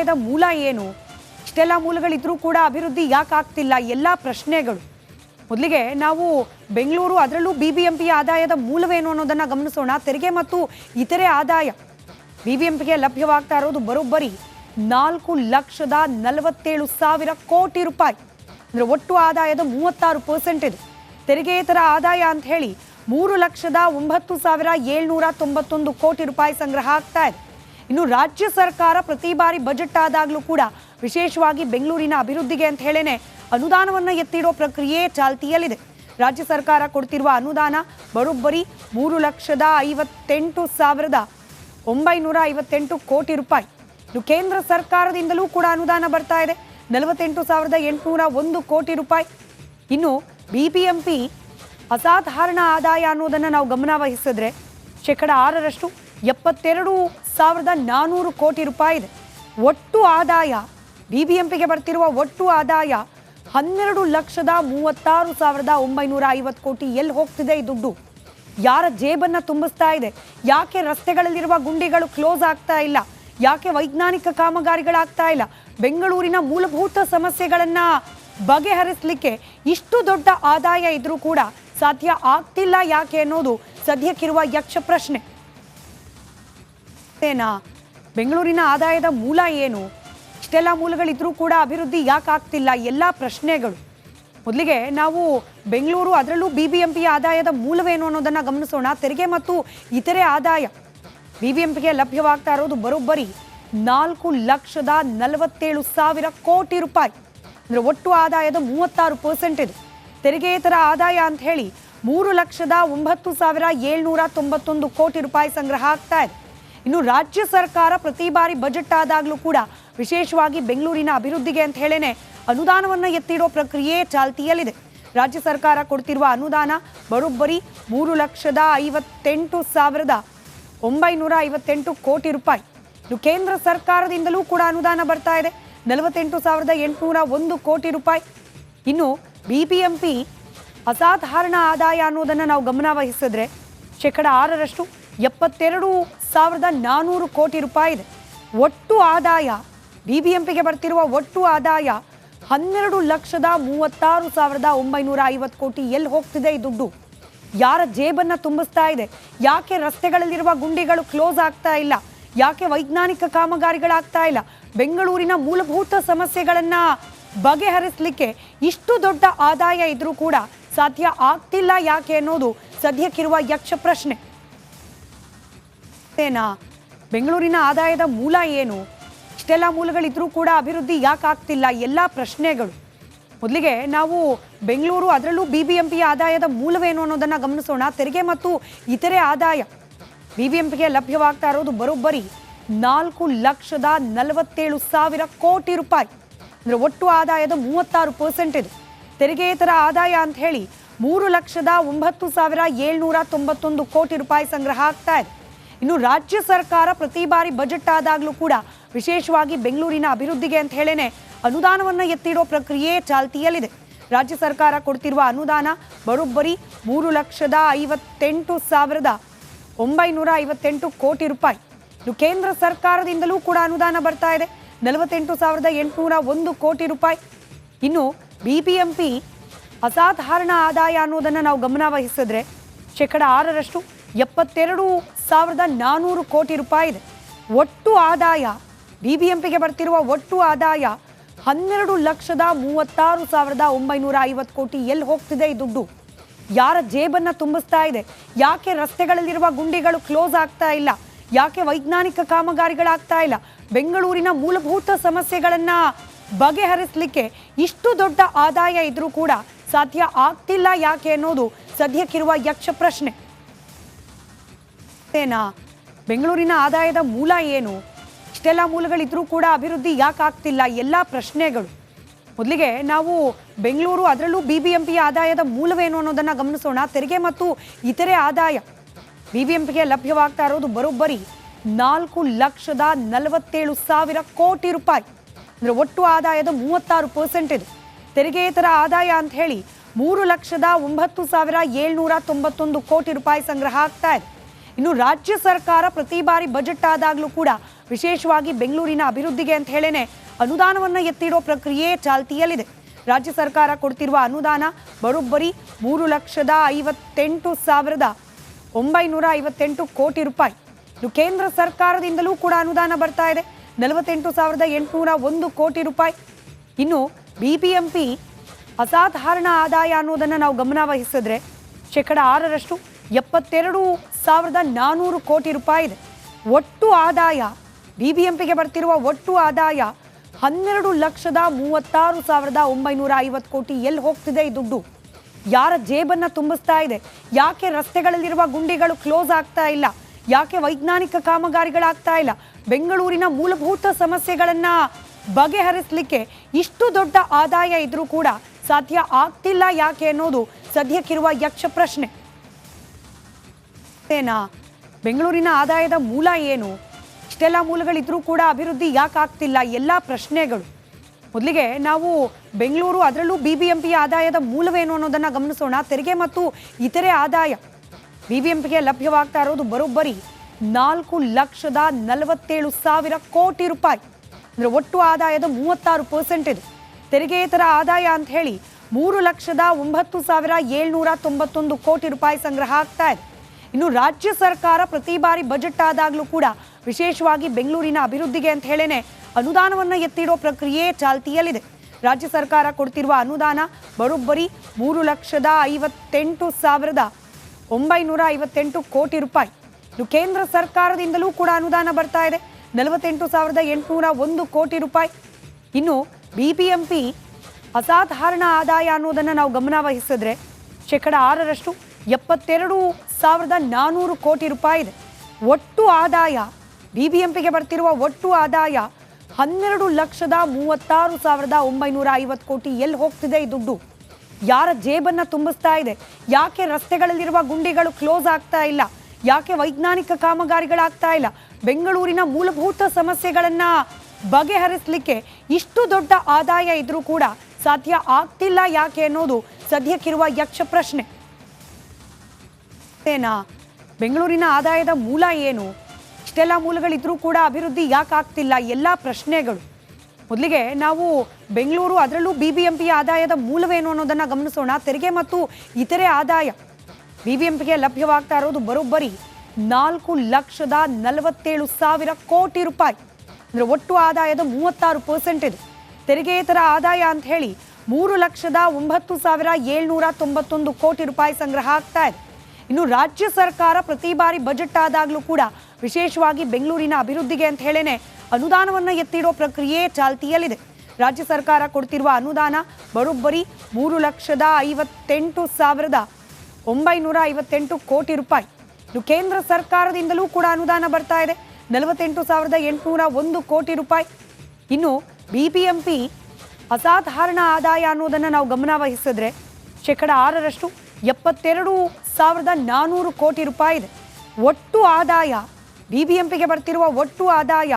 ಆದಾಯದ ಮೂಲ ಏನು? ಇಷ್ಟೆಲ್ಲ ಮೂಲಗಳಿದ್ರೂ ಕೂಡ ಅಭಿವೃದ್ಧಿ ಯಾಕೆ ಆಗ್ತಿಲ್ಲ? ಎಲ್ಲ ಪ್ರಶ್ನೆಗಳು. ಮೊದಲಿಗೆ ನಾವು ಬೆಂಗಳೂರು, ಅದರಲ್ಲೂ ಬಿಬಿಎಂಪಿಯ ಆದಾಯದ ಮೂಲವೇನು ಅನ್ನೋದನ್ನು ಗಮನಿಸೋಣ. ತೆರಿಗೆ ಮತ್ತು ಇತರೆ ಆದಾಯ ಬಿಬಿಎಂಪಿಗೆ ಲಭ್ಯವಾಗ್ತಾ ಇರೋದು ಬರೋಬ್ಬರಿ 4,47,000 ಕೋಟಿ ರೂಪಾಯಿ. ಅಂದರೆ ಒಟ್ಟು ಆದಾಯದ 36% ಇದು. ತೆರಿಗೆಯೇತರ ಆದಾಯ ಅಂತ ಹೇಳಿ 3,09,791 ಕೋಟಿ ರೂಪಾಯಿ ಸಂಗ್ರಹ ಆಗ್ತಾ ಇದೆ. ಇನ್ನು ರಾಜ್ಯ ಸರ್ಕಾರ ಪ್ರತಿ ಬಾರಿ ಬಜೆಟ್ ಆದಾಗಲೂ ಕೂಡ ವಿಶೇಷವಾಗಿ ಬೆಂಗಳೂರಿನ ಅಭಿವೃದ್ಧಿಗೆ ಅಂತ ಹೇಳೇನೆ ಅನುದಾನವನ್ನು ಎತ್ತಿಡೋ ಪ್ರಕ್ರಿಯೆ ಚಾಲ್ತಿಯಲ್ಲಿದೆ. ರಾಜ್ಯ ಸರ್ಕಾರ ಕೊಡ್ತಿರುವ ಅನುದಾನ ಬರೋಬ್ಬರಿ 3,58,958 ಕೋಟಿ ರೂಪಾಯಿ. ಇನ್ನು ಕೇಂದ್ರ ಸರ್ಕಾರದಿಂದಲೂ ಕೂಡ ಅನುದಾನ ಬರ್ತಾ ಇದೆ, 48,801 ಕೋಟಿ ರೂಪಾಯಿ. ಇನ್ನು ಬಿಬಿಎಂಪಿ ಅಸಾಧಾರಣ ಆದಾಯ ಅನ್ನೋದನ್ನು ನಾವು ಗಮನ ವಹಿಸಿದ್ರೆ 6% 72,400 ಕೋಟಿ ರೂಪಾಯಿ ಇದೆ. ಒಟ್ಟು ಆದಾಯ ಬಿಬಿಎಂಪಿಗೆ ಬರ್ತಿರುವ ಒಟ್ಟು ಆದಾಯ 12,36,950 ಕೋಟಿ. ಎಲ್ಲಿ ಹೋಗ್ತಿದೆ ಈ ದುಡ್ಡು? ಯಾರ ಜೇಬನ್ನು ತುಂಬಿಸ್ತಾ ಇದೆ? ಯಾಕೆ ರಸ್ತೆಗಳಲ್ಲಿರುವ ಗುಂಡಿಗಳು ಕ್ಲೋಸ್ ಆಗ್ತಾ ಇಲ್ಲ? ಯಾಕೆ ವೈಜ್ಞಾನಿಕ ಕಾಮಗಾರಿಗಳಾಗ್ತಾ ಇಲ್ಲ? ಬೆಂಗಳೂರಿನ ಮೂಲಭೂತ ಸಮಸ್ಯೆಗಳನ್ನು ಬಗೆಹರಿಸಲಿಕ್ಕೆ ಇಷ್ಟು ದೊಡ್ಡ ಆದಾಯ ಇದ್ರೂ ಕೂಡ ಸಾಧ್ಯ ಆಗ್ತಿಲ್ಲ ಯಾಕೆ ಅನ್ನೋದು ಸದ್ಯಕ್ಕಿರುವ ಯಕ್ಷ ಪ್ರಶ್ನೆ. ಬೆಂಗಳೂರಿನ ಆದಾಯದ ಮೂಲ ಏನು? ಇಷ್ಟೆಲ್ಲ ಮೂಲಗಳಿದ್ರೂ ಕೂಡ ಅಭಿವೃದ್ಧಿ ಯಾಕೆ ಆಗ್ತಿಲ್ಲ? ಎಲ್ಲ ಪ್ರಶ್ನೆಗಳು. ಮೊದಲಿಗೆ ನಾವು ಬೆಂಗಳೂರು, ಅದರಲ್ಲೂ ಬಿಬಿಎಂಪಿಯ ಆದಾಯದ ಮೂಲವೇನು ಅನ್ನೋದನ್ನು ಗಮನಿಸೋಣ. ತೆರಿಗೆ ಮತ್ತು ಇತರೆ ಆದಾಯ ಬಿಬಿಎಂಪಿಗೆ ಲಭ್ಯವಾಗ್ತಾ ಇರೋದು ಬರೋಬ್ಬರಿ 4,47,000 ಕೋಟಿ ರೂಪಾಯಿ. ಅಂದರೆ ಒಟ್ಟು ಆದಾಯದ 36% ಇದು. ತೆರಿಗೆಯೇತರ ಆದಾಯ ಅಂತ ಹೇಳಿ 3,09,791 ಕೋಟಿ ರೂಪಾಯಿ ಸಂಗ್ರಹ ಆಗ್ತಾ ಇದೆ. ಇನ್ನು ರಾಜ್ಯ ಸರ್ಕಾರ ಪ್ರತಿ ಬಾರಿ ಬಜೆಟ್ ಆದಾಗಲೂ ಕೂಡ ವಿಶೇಷವಾಗಿ ಬೆಂಗಳೂರಿನ ಅಭಿವೃದ್ಧಿಗೆ ಅಂತ ಹೇಳೇನೆ ಅನುದಾನವನ್ನು ಎತ್ತಿಡೋ ಪ್ರಕ್ರಿಯೆ ಚಾಲ್ತಿಯಲ್ಲಿದೆ. ರಾಜ್ಯ ಸರ್ಕಾರ ಕೊಡ್ತಿರುವ ಅನುದಾನ ಬರೋಬ್ಬರಿ 3,58,958 ಕೋಟಿ ರೂಪಾಯಿ. ಇನ್ನು ಕೇಂದ್ರ ಸರ್ಕಾರದಿಂದಲೂ ಕೂಡ ಅನುದಾನ ಬರ್ತಾ ಇದೆ, 48,801 ಕೋಟಿ ರೂಪಾಯಿ. ಇನ್ನು ಬಿಬಿಎಂಪಿ ಅಸಾಧಾರಣ ಆದಾಯ ಅನ್ನೋದನ್ನು ನಾವು ಗಮನ ವಹಿಸಿದ್ರೆ 6% 72,400 ಕೋಟಿ ರೂಪಾಯಿ ಇದೆ. ಒಟ್ಟು ಆದಾಯ ಬಿಬಿಎಂಪಿಗೆ ಬರ್ತಿರುವ ಒಟ್ಟು ಆದಾಯ 12,36,950 ಕೋಟಿ. ಎಲ್ಲಿ ಹೋಗ್ತಿದೆ ಈ ದುಡ್ಡು? ಯಾರ ಜೇಬನ್ನು ತುಂಬಿಸ್ತಾ ಇದೆ? ಯಾಕೆ ರಸ್ತೆಗಳಲ್ಲಿರುವ ಗುಂಡಿಗಳು ಕ್ಲೋಸ್ ಆಗ್ತಾ ಇಲ್ಲ? ಯಾಕೆ ವೈಜ್ಞಾನಿಕ ಕಾಮಗಾರಿಗಳಾಗ್ತಾ ಇಲ್ಲ? ಬೆಂಗಳೂರಿನ ಮೂಲಭೂತ ಸಮಸ್ಯೆಗಳನ್ನು ಬಗೆಹರಿಸಲಿಕ್ಕೆ ಇಷ್ಟು ದೊಡ್ಡ ಆದಾಯ ಇದ್ರೂ ಕೂಡ ಸಾಧ್ಯ ಆಗ್ತಿಲ್ಲ ಯಾಕೆ ಅನ್ನೋದು ಸದ್ಯಕ್ಕಿರುವ ಯಕ್ಷ ಪ್ರಶ್ನೆ. ಬೆಂಗಳೂರಿನ ಆದಾಯದ ಮೂಲ ಏನು? ಇಷ್ಟೆಲ್ಲ ಮೂಲಗಳಿದ್ರೂ ಕೂಡ ಅಭಿವೃದ್ಧಿ ಯಾಕೆ ಆಗ್ತಿಲ್ಲ? ಎಲ್ಲ ಪ್ರಶ್ನೆಗಳು. ಮೊದಲಿಗೆ ನಾವು ಬೆಂಗಳೂರು, ಅದರಲ್ಲೂ ಬಿಬಿಎಂಪಿಯ ಆದಾಯದ ಮೂಲವೇನು ಅನ್ನೋದನ್ನು ಗಮನಿಸೋಣ. ತೆರಿಗೆ ಮತ್ತು ಇತರೆ ಆದಾಯ ಬಿಬಿಎಂಪಿಗೆ ಲಭ್ಯವಾಗ್ತಾ ಇರೋದು ಬರೋಬ್ಬರಿ 4,47,000 ಕೋಟಿ ರೂಪಾಯಿ. ಅಂದರೆ ಒಟ್ಟು ಆದಾಯದ 36% ಇದು. ತೆರಿಗೆಯೇತರ ಆದಾಯ ಅಂತ ಹೇಳಿ 3,09,791 ಕೋಟಿ ರೂಪಾಯಿ ಸಂಗ್ರಹ ಆಗ್ತಾ ಇದೆ. ಇನ್ನು ರಾಜ್ಯ ಸರ್ಕಾರ ಪ್ರತಿ ಬಾರಿ ಬಜೆಟ್ ಆದಾಗಲೂ ಕೂಡ ವಿಶೇಷವಾಗಿ ಬೆಂಗಳೂರಿನ ಅಭಿವೃದ್ಧಿಗೆ ಅಂತ ಹೇಳೇನೆ ಅನುದಾನವನ್ನು ಎತ್ತಿಡೋ ಪ್ರಕ್ರಿಯೆ ಚಾಲ್ತಿಯಲ್ಲಿದೆ. ರಾಜ್ಯ ಸರ್ಕಾರ ಕೊಡ್ತಿರುವ ಅನುದಾನ ಬರೋಬ್ಬರಿ 3,58,958 ಕೋಟಿ ರೂಪಾಯಿ. ಇನ್ನು ಕೇಂದ್ರ ಸರ್ಕಾರದಿಂದಲೂ ಕೂಡ ಅನುದಾನ ಬರ್ತಾ ಇದೆ, 48,801 ಕೋಟಿ ರೂಪಾಯಿ. ಇನ್ನು ಬಿಬಿಎಂಪಿ ಅಸಾಧಾರಣ ಆದಾಯ ಅನ್ನೋದನ್ನು ನಾವು ಗಮನ ವಹಿಸಿದ್ರೆ 6% 72,400 ಕೋಟಿ ರೂಪಾಯಿ ಇದೆ. ಒಟ್ಟು ಆದಾಯ ಬಿಬಿಎಂಪಿಗೆ ಬರ್ತಿರುವ ಒಟ್ಟು ಆದಾಯ 12,36,950 ಕೋಟಿ. ಎಲ್ಲಿ ಹೋಗ್ತಿದೆ ಈ ದುಡ್ಡು? ಯಾರ ಜೇಬನ್ನು ತುಂಬಿಸ್ತಾ ಇದೆ? ಯಾಕೆ ರಸ್ತೆಗಳಲ್ಲಿರುವ ಗುಂಡಿಗಳು ಕ್ಲೋಸ್ ಆಗ್ತಾ ಇಲ್ಲ? ಯಾಕೆ ವೈಜ್ಞಾನಿಕ ಕಾಮಗಾರಿಗಳಾಗ್ತಾ ಇಲ್ಲ? ಬೆಂಗಳೂರಿನ ಮೂಲಭೂತ ಸಮಸ್ಯೆಗಳನ್ನು ಬಗೆಹರಿಸಲಿಕ್ಕೆ ಇಷ್ಟು ದೊಡ್ಡ ಆದಾಯ ಇದ್ರೂ ಕೂಡ ಸಾಧ್ಯ ಆಗ್ತಿಲ್ಲ ಯಾಕೆ ಅನ್ನೋದು ಸದ್ಯಕ್ಕಿರುವ ಯಕ್ಷ ಪ್ರಶ್ನೆ. ಬೆಂಗಳೂರಿನ ಆದಾಯದ ಮೂಲ ಏನು? ಇಷ್ಟೆಲ್ಲ ಮೂಲಗಳಿದ್ರೂ ಕೂಡ ಅಭಿವೃದ್ಧಿ ಯಾಕೆ ಆಗ್ತಿಲ್ಲ? ಎಲ್ಲ ಪ್ರಶ್ನೆಗಳು. ಮೊದಲಿಗೆ ನಾವು ಬೆಂಗಳೂರು, ಅದರಲ್ಲೂ ಬಿಬಿಎಂಪಿಯ ಆದಾಯದ ಮೂಲವೇನು ಅನ್ನೋದನ್ನು ಗಮನಿಸೋಣ. ತೆರಿಗೆ ಮತ್ತು ಇತರೆ ಆದಾಯ ಬಿಬಿಎಂಪಿಗೆ ಲಭ್ಯವಾಗ್ತಾ ಇರೋದು ಬರೋಬ್ಬರಿ 4,47,000 ಕೋಟಿ ರೂಪಾಯಿ. ಅಂದರೆ ಒಟ್ಟು ಆದಾಯದ 36% ಇದು. ತೆರಿಗೆಯೇತರ ಆದಾಯ ಅಂತ ಹೇಳಿ 3,09,791 ಕೋಟಿ ರೂಪಾಯಿ ಸಂಗ್ರಹ ಆಗ್ತಾ ಇದೆ. ಇನ್ನು ರಾಜ್ಯ ಸರ್ಕಾರ ಪ್ರತಿ ಬಾರಿ ಬಜೆಟ್ ಆದಾಗಲೂ ಕೂಡ ವಿಶೇಷವಾಗಿ ಬೆಂಗಳೂರಿನ ಅಭಿವೃದ್ಧಿಗೆ ಅಂತ ಹೇಳೇನೆ ಅನುದಾನವನ್ನು ಎತ್ತಿಡೋ ಪ್ರಕ್ರಿಯೆ ಚಾಲ್ತಿಯಲ್ಲಿದೆ. ರಾಜ್ಯ ಸರ್ಕಾರ ಕೊಡ್ತಿರುವ ಅನುದಾನ ಬರೋಬ್ಬರಿ 3,58,958 ಕೋಟಿ ರೂಪಾಯಿ. ಇದು ಕೇಂದ್ರ ಸರ್ಕಾರದಿಂದಲೂ ಕೂಡ ಅನುದಾನ ಬರ್ತಾ ಇದೆ, 48,801 ಕೋಟಿ ರೂಪಾಯಿ. ಇನ್ನು ಬಿಬಿಎಂಪಿ ಅಸಾಧಾರಣ ಆದಾಯ ಅನ್ನೋದನ್ನು ನಾವು ಗಮನ ವಹಿಸಿದ್ರೆ 6% 72,400 ಕೋಟಿ ರೂಪಾಯಿ ಇದೆ. ಒಟ್ಟು ಆದಾಯ ಬಿಬಿಎಂಪಿಗೆ ಬರ್ತಿರುವ ಒಟ್ಟು ಆದಾಯ 12,36,950 ಕೋಟಿ. ಎಲ್ಲಿ ಹೋಗ್ತಿದೆ ಈ ದುಡ್ಡು? ಯಾರ ಜೇಬನ್ನು ತುಂಬಿಸ್ತಾ ಇದೆ? ಯಾಕೆ ರಸ್ತೆಗಳಲ್ಲಿರುವ ಗುಂಡಿಗಳು ಕ್ಲೋಸ್ ಆಗ್ತಾ ಇಲ್ಲ? ಯಾಕೆ ವೈಜ್ಞಾನಿಕ ಕಾಮಗಾರಿಗಳಾಗ್ತಾ ಇಲ್ಲ? ಬೆಂಗಳೂರಿನ ಮೂಲಭೂತ ಸಮಸ್ಯೆಗಳನ್ನು ಬಗೆಹರಿಸಲಿಕ್ಕೆ ಇಷ್ಟು ದೊಡ್ಡ ಆದಾಯ ಇದ್ರೂ ಕೂಡ ಸಾಧ್ಯ ಆಗ್ತಿಲ್ಲ ಯಾಕೆ ಅನ್ನೋದು ಸದ್ಯಕ್ಕಿರುವ ಯಕ್ಷ ಪ್ರಶ್ನೆ. ಬೆಂಗಳೂರಿನ ಆದಾಯದ ಮೂಲ ಏನು? ಇಷ್ಟೆಲ್ಲ ಮೂಲಗಳಿದ್ರೂ ಕೂಡ ಅಭಿವೃದ್ಧಿ ಯಾಕೆ ಆಗ್ತಿಲ್ಲ? ಎಲ್ಲ ಪ್ರಶ್ನೆಗಳು. ಮೊದಲಿಗೆ ನಾವು ಬೆಂಗಳೂರು ಅದರಲ್ಲೂ ಬಿಬಿಎಂಪಿಯ ಆದಾಯದ ಮೂಲವೇನು ಅನ್ನೋದನ್ನು ಗಮನಿಸೋಣ. ತೆರಿಗೆ ಮತ್ತು ಇತರೆ ಆದಾಯ ಬಿಬಿಎಂಪಿಗೆ ಲಭ್ಯವಾಗ್ತಾ ಇರೋದು ಬರೋಬ್ಬರಿ 4,47,000 ಕೋಟಿ ರೂಪಾಯಿ. ಅಂದರೆ ಒಟ್ಟು ಆದಾಯದ 36% ಇದು. ತೆರಿಗೆಯೇತರ ಆದಾಯ ಅಂತ ಹೇಳಿ 3,09,791 ಕೋಟಿ ರೂಪಾಯಿ ಸಂಗ್ರಹ ಆಗ್ತಾ ಇದೆ. ಇನ್ನು ರಾಜ್ಯ ಸರ್ಕಾರ ಪ್ರತಿ ಬಾರಿ ಬಜೆಟ್ ಆದಾಗಲೂ ಕೂಡ ವಿಶೇಷವಾಗಿ ಬೆಂಗಳೂರಿನ ಅಭಿವೃದ್ಧಿಗೆ ಅಂತ ಹೇಳೇನೆ ಅನುದಾನವನ್ನು ಎತ್ತಿಡೋ ಪ್ರಕ್ರಿಯೆ ಚಾಲ್ತಿಯಲ್ಲಿದೆ. ರಾಜ್ಯ ಸರ್ಕಾರ ಕೊಡ್ತಿರುವ ಅನುದಾನ ಬರೋಬ್ಬರಿ 3,58,958 ಕೋಟಿ ರೂಪಾಯಿ. ಇದು ಕೇಂದ್ರ ಸರ್ಕಾರದಿಂದಲೂ ಕೂಡ ಅನುದಾನ ಬರ್ತಾ ಇದೆ, 48,801 ಕೋಟಿ ರೂಪಾಯಿ. ಇನ್ನು ಬಿಬಿಎಂಪಿ ಅಸಾಧಾರಣ ಆದಾಯ ಅನ್ನೋದನ್ನು ನಾವು ಗಮನ ವಹಿಸಿದ್ರೆ 6% 72,400 ಕೋಟಿ ರೂಪಾಯಿ ಇದೆ. ಒಟ್ಟು ಆದಾಯ ಬಿಬಿಎಂಪಿಗೆ ಬರ್ತಿರುವ ಒಟ್ಟು ಆದಾಯ 12,36,950 ಕೋಟಿ. ಎಲ್ಲಿ ಹೋಗ್ತಿದೆ ಈ ದುಡ್ಡು? ಯಾರ ಜೇಬನ್ನು ತುಂಬಿಸ್ತಾ ಇದೆ? ಯಾಕೆ ರಸ್ತೆಗಳಲ್ಲಿರುವ ಗುಂಡಿಗಳು ಕ್ಲೋಸ್ ಆಗ್ತಾ ಇಲ್ಲ? ಯಾಕೆ ವೈಜ್ಞಾನಿಕ ಕಾಮಗಾರಿಗಳಾಗ್ತಾ ಇಲ್ಲ? ಬೆಂಗಳೂರಿನ ಮೂಲಭೂತ ಸಮಸ್ಯೆಗಳನ್ನು ಬಗೆಹರಿಸಲಿಕ್ಕೆ ಇಷ್ಟು ದೊಡ್ಡ ಆದಾಯ ಇದ್ರೂ ಕೂಡ ಸಾಧ್ಯ ಆಗ್ತಿಲ್ಲ ಯಾಕೆ ಅನ್ನೋದು ಸದ್ಯಕ್ಕಿರುವ ಯಕ್ಷ ಪ್ರಶ್ನೆ. ಬೆಂಗಳೂರಿನ ಆದಾಯದ ಮೂಲ ಏನು? ಇಷ್ಟೆಲ್ಲ ಮೂಲಗಳಿದ್ರೂ ಕೂಡ ಅಭಿವೃದ್ಧಿ ಯಾಕೆ ಆಗ್ತಿಲ್ಲ? ಎಲ್ಲ ಪ್ರಶ್ನೆಗಳು. ಮೊದಲಿಗೆ ನಾವು ಬೆಂಗಳೂರು ಅದರಲ್ಲೂ ಬಿಬಿಎಂಪಿಯ ಆದಾಯದ ಮೂಲವೇನು ಅನ್ನೋದನ್ನು ಗಮನಿಸೋಣ. ತೆರಿಗೆ ಮತ್ತು ಇತರೆ ಆದಾಯ ಬಿಬಿಎಂಪಿಗೆ ಲಭ್ಯವಾಗ್ತಾ ಇರೋದು ಬರೋಬ್ಬರಿ 4,47,000 ಕೋಟಿ ರೂಪಾಯಿ. ಅಂದರೆ ಒಟ್ಟು ಆದಾಯದ 36% ಇದು. ತೆರಿಗೆಯೇತರ ಆದಾಯ ಅಂತ ಹೇಳಿ 3,09,791 ಕೋಟಿ ರೂಪಾಯಿ ಸಂಗ್ರಹ ಆಗ್ತಾ ಇದೆ. ಇನ್ನು ರಾಜ್ಯ ಸರ್ಕಾರ ಪ್ರತಿ ಬಾರಿ ಬಜೆಟ್ ಆದಾಗಲೂ ಕೂಡ ವಿಶೇಷವಾಗಿ ಬೆಂಗಳೂರಿನ ಅಭಿವೃದ್ಧಿಗೆ ಅಂತ ಹೇಳೇನೆ ಅನುದಾನವನ್ನು ಎತ್ತಿಡೋ ಪ್ರಕ್ರಿಯೆ ಚಾಲ್ತಿಯಲ್ಲಿದೆ. ರಾಜ್ಯ ಸರ್ಕಾರ ಕೊಡ್ತಿರುವ ಅನುದಾನ ಬರೋಬ್ಬರಿ 3,58,958 ಕೋಟಿ ರೂಪಾಯಿ. ಇದು ಕೇಂದ್ರ ಸರ್ಕಾರದಿಂದಲೂ ಕೂಡ ಅನುದಾನ ಬರ್ತಾ ಇದೆ, 48,801 ಕೋಟಿ ರೂಪಾಯಿ. ಇನ್ನು ಬಿಬಿಎಂಪಿ ಅಸಾಧಾರಣ ಆದಾಯ ಅನ್ನೋದನ್ನು ನಾವು ಗಮನ ವಹಿಸಿದ್ರೆ 6% 72,400 ಕೋಟಿ ರೂಪಾಯಿ ಇದೆ. ಒಟ್ಟು ಆದಾಯ ಬಿಬಿಎಂಪಿಗೆ ಬರ್ತಿರುವ ಒಟ್ಟು ಆದಾಯ